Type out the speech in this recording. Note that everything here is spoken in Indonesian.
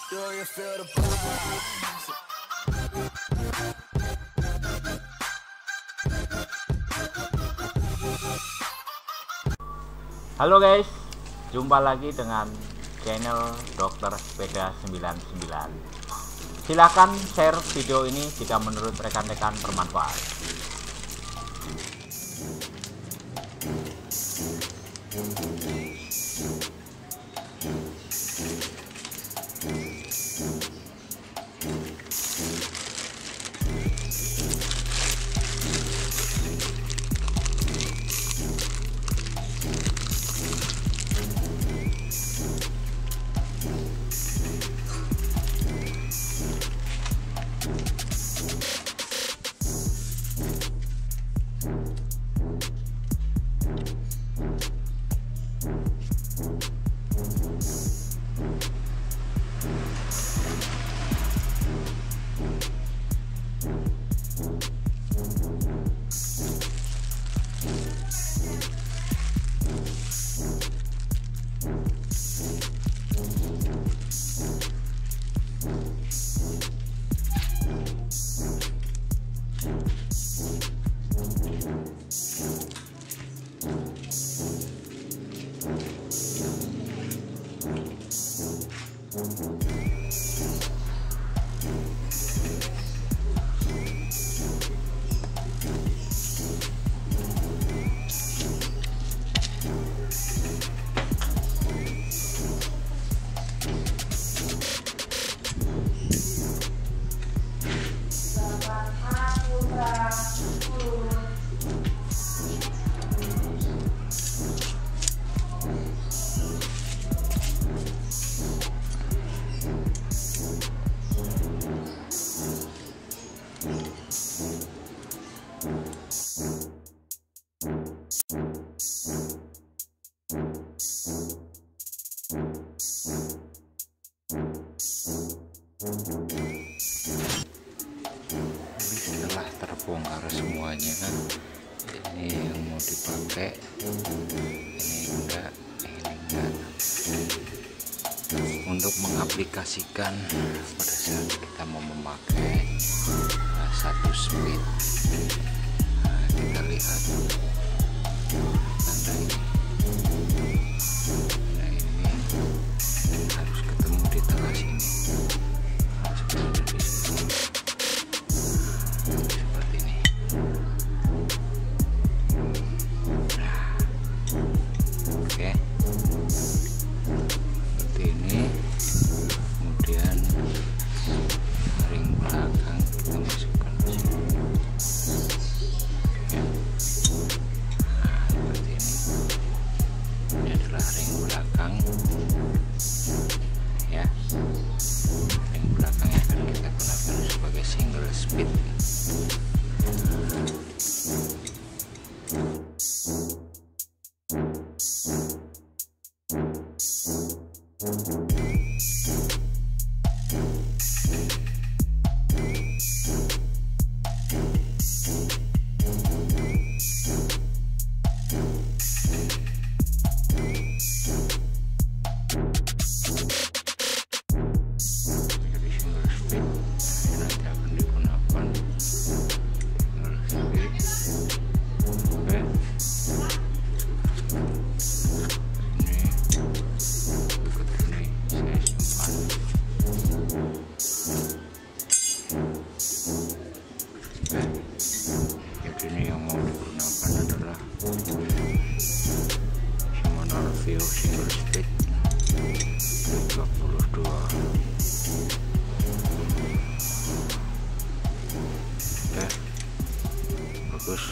Halo guys, jumpa lagi dengan channel Dokter Sepeda 99. Silahkan share video ini jika menurut rekan-rekan bermanfaat. Setelah terbongkar semuanya, ini yang mau dipakai, ini enggak. Untuk mengaplikasikan pada saat kita mau memakai 1 speed, kita lihat tanda ini. Nah, ini harus ketemu di tengah sini. Ini yang mau digunakan adalah alivio single speed 32. Oke, bagus.